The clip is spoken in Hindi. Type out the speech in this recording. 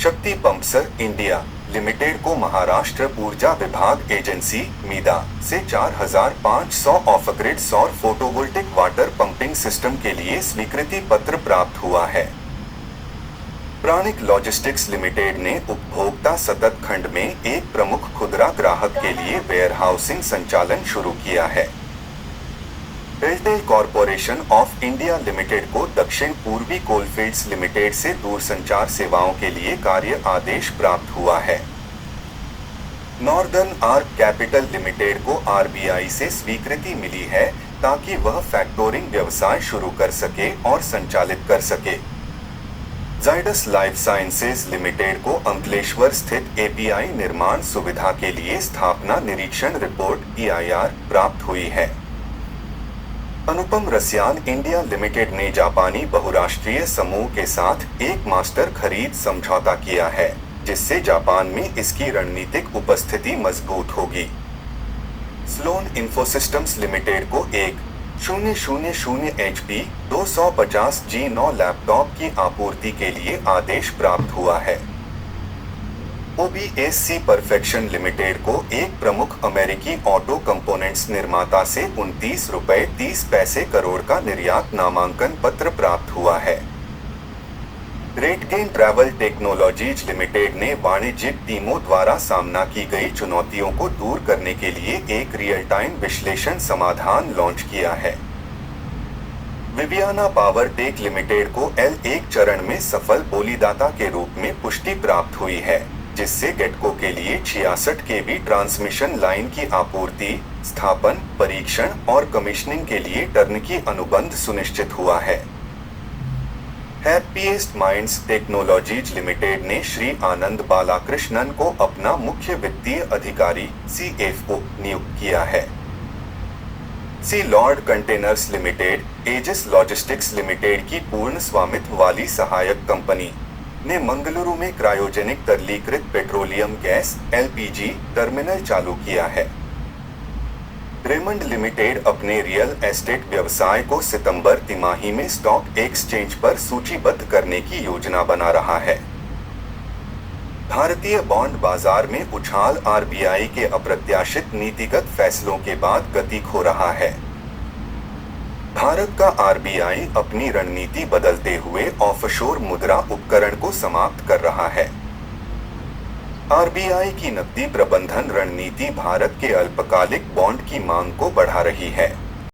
शक्ति पंप्स इंडिया लिमिटेड को महाराष्ट्र ऊर्जा विभाग एजेंसी मीदा से 4500 ऑफ ग्रिड सौर फोटोवोल्टिक वाटर पंपिंग सिस्टम के लिए स्वीकृति पत्र प्राप्त हुआ है। प्राणिक लॉजिस्टिक्स लिमिटेड ने उपभोक्ता सतत खंड में एक प्रमुख खुदरा ग्राहक के लिए वेयरहाउसिंग संचालन शुरू किया है। RailTel corporation of India limited को दक्षिण पूर्वी कोलफील्ड्स लिमिटेड से दूरसंचार सेवाओं के लिए कार्य आदेश प्राप्त हुआ है। नॉर्दर्न आर्क कैपिटल लिमिटेड को आरबीआई से स्वीकृति मिली है ताकि वह फैक्टोरिंग व्यवसाय शुरू कर सके और संचालित कर सके। जाइडस लाइफ साइंसेज लिमिटेड को अंकलेश्वर स्थित एपीआई निर्माण सुविधा के लिए स्थापना निरीक्षण रिपोर्ट ईआईआर प्राप्त हुई है। अनुपम रसायन इंडिया लिमिटेड ने जापानी बहुराष्ट्रीय समूह के साथ एक मास्टर खरीद समझौता किया है, जिससे जापान में इसकी रणनीतिक उपस्थिति मजबूत होगी। स्लोन इन्फोसिस्टम्स लिमिटेड को एक 000 HP 250 G9 लैपटॉप की आपूर्ति के लिए आदेश प्राप्त हुआ है। OBSC परफेक्शन लिमिटेड को एक प्रमुख अमेरिकी ऑटो कंपोनेंट्स निर्माता से 29 रुपये 30 पैसे करोड़ का निर्यात नामांकन पत्र प्राप्त हुआ है। रेटगेन ट्रैवल टेक्नोलॉजीज लिमिटेड ने वाणिज्यिक टीमों द्वारा सामना की गई चुनौतियों को दूर करने के लिए एक रियल टाइम विश्लेषण समाधान लॉन्च किया है। विवियाना पावर टेक लिमिटेड को L1 चरण में सफल बोलीदाता के रूप में पुष्टि प्राप्त हुई है, जिससे गेटको के लिए 66 kV ट्रांसमिशन लाइन की आपूर्ति, स्थापन, परीक्षण और कमीशनिंग के लिए टर्नकी अनुबंध सुनिश्चित हुआ है। हैप्पीएस्ट माइंड्स टेक्नोलॉजीज लिमिटेड ने श्री आनंद बालाकृष्णन को अपना मुख्य वित्तीय अधिकारी CFO नियुक्त किया है। Sea Lord Containers Limited, Aegis Logistics Limited की पूर्ण स्वामित्व वाली सहायक कंपनी ने मंगलुरु में क्रायोजेनिक तरलीकृत पेट्रोलियम गैस LPG टर्मिनल चालू किया है। रेमंड लिमिटेड अपने रियल एस्टेट व्यवसाय को सितंबर तिमाही में स्टॉक एक्सचेंज पर सूचीबद्ध करने की योजना बना रहा है। भारतीय बॉन्ड बाजार में उछाल आरबीआई के अप्रत्याशित नीतिगत फैसलों के बाद गति खो रहा है। भारत का आरबीआई अपनी रणनीति बदलते हुए ऑफशोर मुद्रा उपकरण को समाप्त कर रहा है। आरबीआई की नकदी प्रबंधन रणनीति भारत के अल्पकालिक बॉन्ड की मांग को बढ़ा रही है।